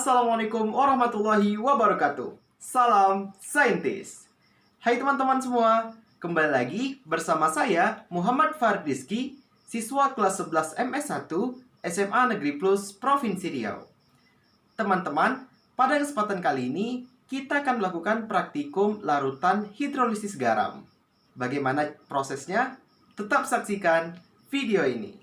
Assalamualaikum warahmatullahi wabarakatuh. Salam saintis. Hai teman-teman semua, kembali lagi bersama saya Muhammad Farid Rizky, siswa kelas 11 MS1 SMA Negeri Plus Provinsi Riau. Teman-teman, pada kesempatan kali ini kita akan melakukan praktikum larutan hidrolisis garam. Bagaimana prosesnya? Tetap saksikan video ini.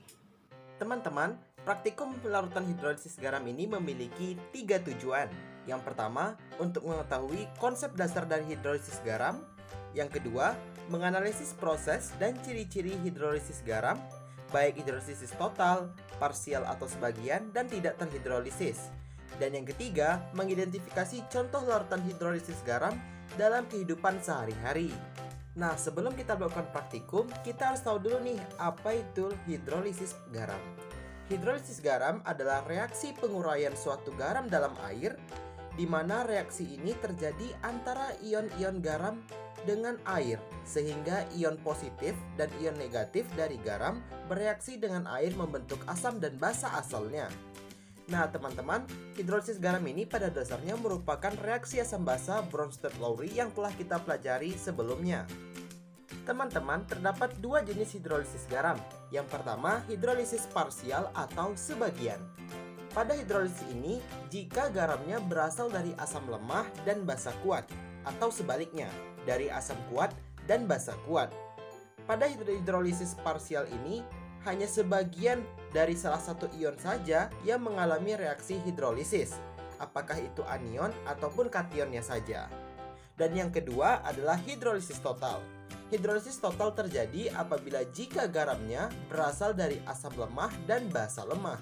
Teman-teman, praktikum larutan hidrolisis garam ini memiliki 3 tujuan. Yang pertama, untuk mengetahui konsep dasar dari hidrolisis garam. Yang kedua, menganalisis proses dan ciri-ciri hidrolisis garam, baik hidrolisis total, parsial atau sebagian, dan tidak terhidrolisis. Dan yang ketiga, mengidentifikasi contoh larutan hidrolisis garam dalam kehidupan sehari-hari. Nah, sebelum kita melakukan praktikum, kita harus tahu dulu nih, apa itu hidrolisis garam. Hidrolisis garam adalah reaksi penguraian suatu garam dalam air, di mana reaksi ini terjadi antara ion-ion garam dengan air, sehingga ion positif dan ion negatif dari garam bereaksi dengan air membentuk asam dan basa asalnya. Nah, teman-teman, hidrolisis garam ini pada dasarnya merupakan reaksi asam basa Bronsted-Lowry yang telah kita pelajari sebelumnya. Teman-teman, terdapat 2 jenis hidrolisis garam. Yang pertama, hidrolisis parsial atau sebagian. Pada hidrolisis ini, jika garamnya berasal dari asam lemah dan basa kuat, atau sebaliknya, dari asam kuat dan basa kuat. Pada hidrolisis parsial ini, hanya sebagian dari salah satu ion saja yang mengalami reaksi hidrolisis, apakah itu anion ataupun kationnya saja. Dan yang kedua adalah hidrolisis total. Hidrolisis total terjadi apabila jika garamnya berasal dari asam lemah dan basa lemah.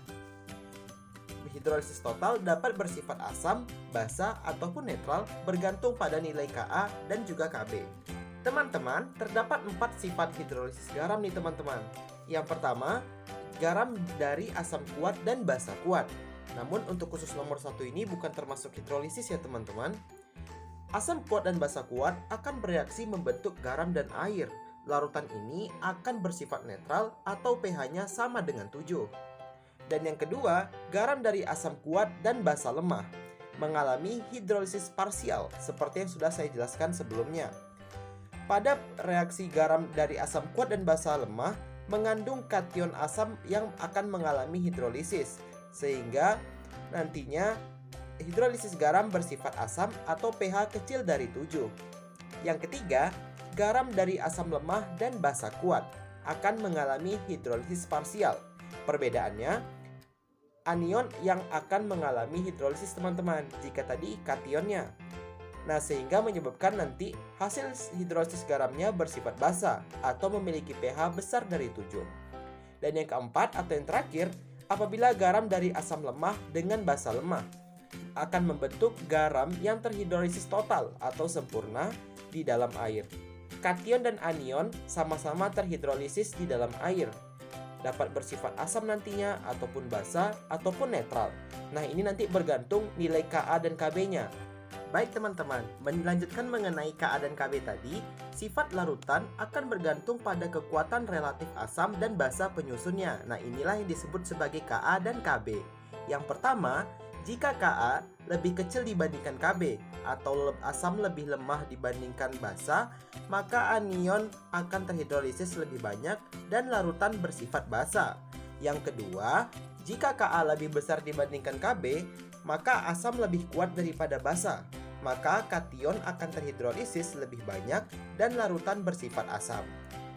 Hidrolisis total dapat bersifat asam, basa, ataupun netral bergantung pada nilai Ka dan juga Kb. Teman-teman, terdapat 4 sifat hidrolisis garam nih teman-teman. Yang pertama, garam dari asam kuat dan basa kuat. Namun untuk khusus nomor 1 ini bukan termasuk hidrolisis ya teman-teman. Asam kuat dan basa kuat akan bereaksi membentuk garam dan air. Larutan ini akan bersifat netral atau pH-nya sama dengan 7. Dan yang kedua, garam dari asam kuat dan basa lemah mengalami hidrolisis parsial seperti yang sudah saya jelaskan sebelumnya. Pada reaksi garam dari asam kuat dan basa lemah mengandung kation asam yang akan mengalami hidrolisis, sehingga nantinya hidrolisis garam bersifat asam atau pH kecil dari 7. Yang ketiga, garam dari asam lemah dan basa kuat akan mengalami hidrolisis parsial. Perbedaannya, anion yang akan mengalami hidrolisis teman-teman, jika tadi kationnya. Nah, sehingga menyebabkan nanti hasil hidrolisis garamnya bersifat basa atau memiliki pH besar dari 7. Dan yang keempat atau yang terakhir, apabila garam dari asam lemah dengan basa lemah akan membentuk garam yang terhidrolisis total atau sempurna di dalam air. Kation dan anion sama-sama terhidrolisis di dalam air. Dapat bersifat asam nantinya ataupun basa ataupun netral. Nah, ini nanti bergantung nilai Ka dan Kb-nya. Baik teman-teman, melanjutkan mengenai Ka dan Kb tadi, sifat larutan akan bergantung pada kekuatan relatif asam dan basa penyusunnya. Nah, inilah yang disebut sebagai Ka dan Kb. Yang pertama, jika Ka lebih kecil dibandingkan Kb atau asam lebih lemah dibandingkan basa, maka anion akan terhidrolisis lebih banyak dan larutan bersifat basa. Yang kedua, jika Ka lebih besar dibandingkan Kb, maka asam lebih kuat daripada basa, maka kation akan terhidrolisis lebih banyak dan larutan bersifat asam.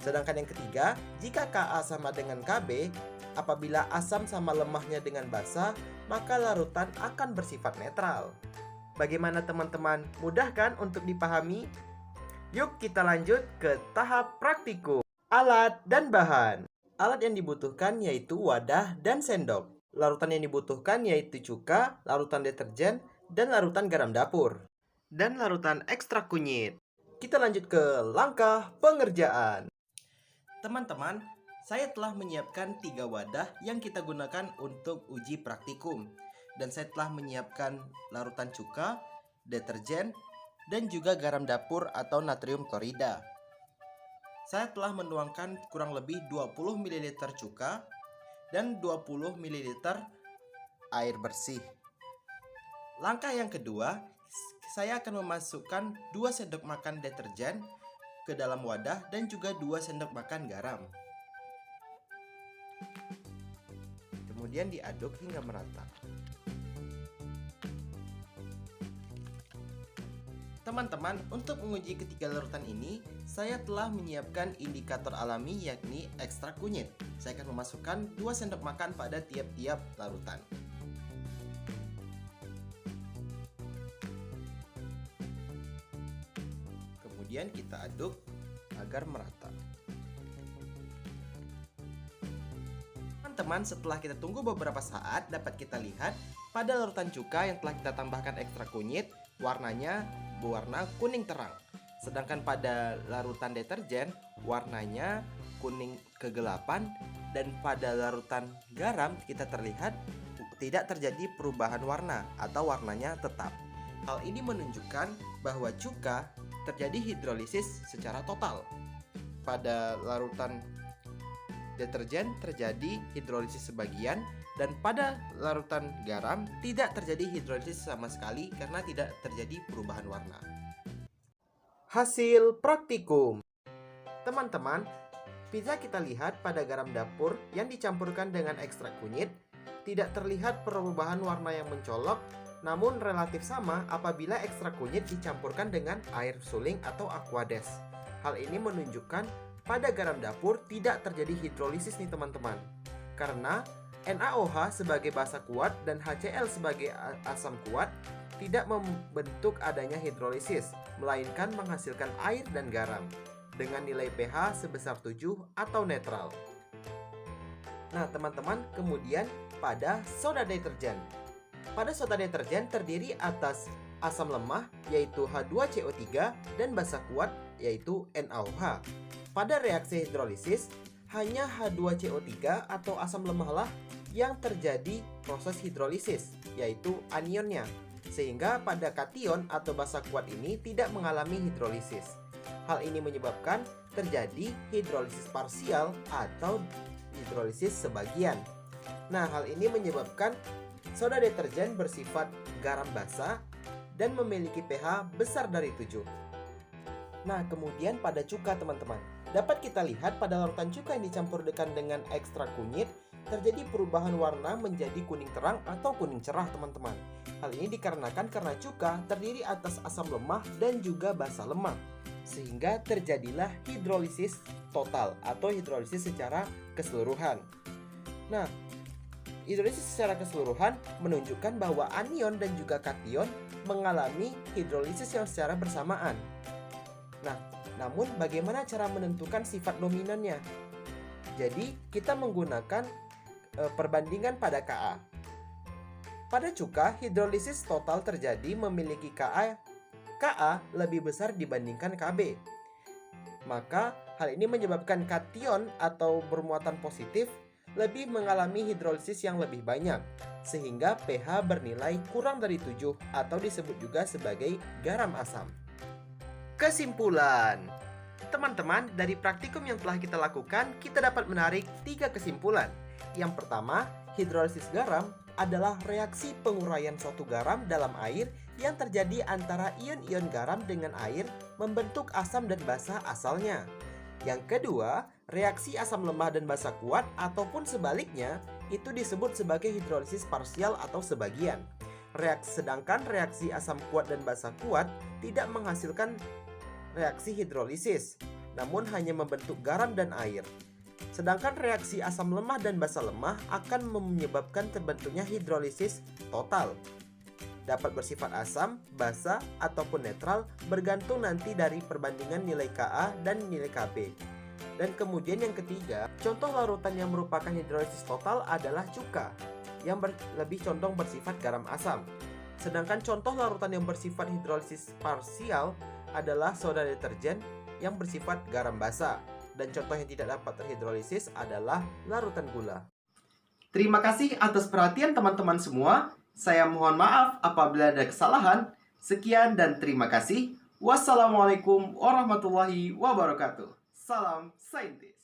Sedangkan yang ketiga, jika Ka sama dengan Kb, apabila asam sama lemahnya dengan basa, maka larutan akan bersifat netral. Bagaimana teman-teman? Mudah kan untuk dipahami? Yuk kita lanjut ke tahap praktikum. Alat dan bahan. Alat yang dibutuhkan yaitu wadah dan sendok. Larutan yang dibutuhkan yaitu cuka, larutan deterjen, dan larutan garam dapur. Dan larutan ekstrak kunyit. Kita lanjut ke langkah pengerjaan. Teman-teman, saya telah menyiapkan 3 wadah yang kita gunakan untuk uji praktikum. Dan saya telah menyiapkan larutan cuka, deterjen, dan juga garam dapur atau natrium klorida. Saya telah menuangkan kurang lebih 20 ml cuka dan 20 ml air bersih. Langkah yang kedua, saya akan memasukkan 2 sendok makan deterjen ke dalam wadah dan juga 2 sendok makan garam. Kemudian diaduk hingga merata. Teman-teman, untuk menguji ketiga larutan ini, saya telah menyiapkan indikator alami yakni ekstrak kunyit. Saya akan memasukkan 2 sendok makan pada tiap-tiap larutan. Kemudian kita aduk agar merata. Teman-teman, setelah kita tunggu beberapa saat, dapat kita lihat pada larutan cuka yang telah kita tambahkan ekstrak kunyit, warnanya berwarna kuning terang. Sedangkan pada larutan deterjen, warnanya kuning kegelapan, dan pada larutan garam kita terlihat tidak terjadi perubahan warna atau warnanya tetap. Hal ini menunjukkan bahwa cuka terjadi hidrolisis secara total. Pada larutan deterjen terjadi hidrolisis sebagian, dan pada larutan garam tidak terjadi hidrolisis sama sekali karena tidak terjadi perubahan warna. Hasil praktikum. Teman-teman, bisa kita lihat pada garam dapur yang dicampurkan dengan ekstrak kunyit tidak terlihat perubahan warna yang mencolok, namun relatif sama apabila ekstrak kunyit dicampurkan dengan air suling atau aquades. Hal ini menunjukkan pada garam dapur tidak terjadi hidrolisis nih teman-teman, karena NaOH sebagai basa kuat dan HCl sebagai asam kuat tidak membentuk adanya hidrolisis, melainkan menghasilkan air dan garam dengan nilai pH sebesar 7 atau netral. Nah teman-teman, kemudian pada soda deterjen. Pada soda deterjen terdiri atas asam lemah yaitu H2CO3 dan basa kuat yaitu NaOH. Pada reaksi hidrolisis, hanya H2CO3 atau asam lemah lah yang terjadi proses hidrolisis, yaitu anionnya. Sehingga pada kation atau basa kuat ini tidak mengalami hidrolisis. Hal ini menyebabkan terjadi hidrolisis parsial atau hidrolisis sebagian. Nah, hal ini menyebabkan soda deterjen bersifat garam basa dan memiliki pH besar dari 7. Nah, kemudian pada cuka teman-teman, dapat kita lihat pada larutan cuka yang dicampur dengan ekstrak kunyit terjadi perubahan warna menjadi kuning terang atau kuning cerah teman-teman. Hal ini dikarenakan karena cuka terdiri atas asam lemah dan juga basa lemah, sehingga terjadilah hidrolisis total atau hidrolisis secara keseluruhan. Nah, hidrolisis secara keseluruhan menunjukkan bahwa anion dan juga kation mengalami hidrolisis yang secara bersamaan. Nah, namun bagaimana cara menentukan sifat dominannya? Jadi, kita menggunakan perbandingan pada Ka. Pada cuka, hidrolisis total terjadi memiliki Ka lebih besar dibandingkan Kb. Maka, hal ini menyebabkan kation atau bermuatan positif lebih mengalami hidrolisis yang lebih banyak, sehingga pH bernilai kurang dari 7 atau disebut juga sebagai garam asam. Kesimpulan. Teman-teman, dari praktikum yang telah kita lakukan, kita dapat menarik 3 kesimpulan. Yang pertama, hidrolisis garam adalah reaksi penguraian suatu garam dalam air yang terjadi antara ion-ion garam dengan air membentuk asam dan basa asalnya. Yang kedua, reaksi asam lemah dan basa kuat ataupun sebaliknya itu disebut sebagai hidrolisis parsial atau sebagian. Sedangkan reaksi asam kuat dan basa kuat tidak menghasilkan reaksi hidrolisis, namun hanya membentuk garam dan air. Sedangkan reaksi asam lemah dan basa lemah akan menyebabkan terbentuknya hidrolisis total. Dapat bersifat asam, basa, ataupun netral bergantung nanti dari perbandingan nilai Ka dan nilai Kb. Dan kemudian yang ketiga, contoh larutan yang merupakan hidrolisis total adalah cuka yang lebih condong bersifat garam asam. Sedangkan contoh larutan yang bersifat hidrolisis parsial adalah soda deterjen yang bersifat garam basa. Dan contoh yang tidak dapat terhidrolisis adalah larutan gula. Terima kasih atas perhatian teman-teman semua. Saya mohon maaf apabila ada kesalahan. Sekian dan terima kasih. Wassalamualaikum warahmatullahi wabarakatuh. Salam saintis.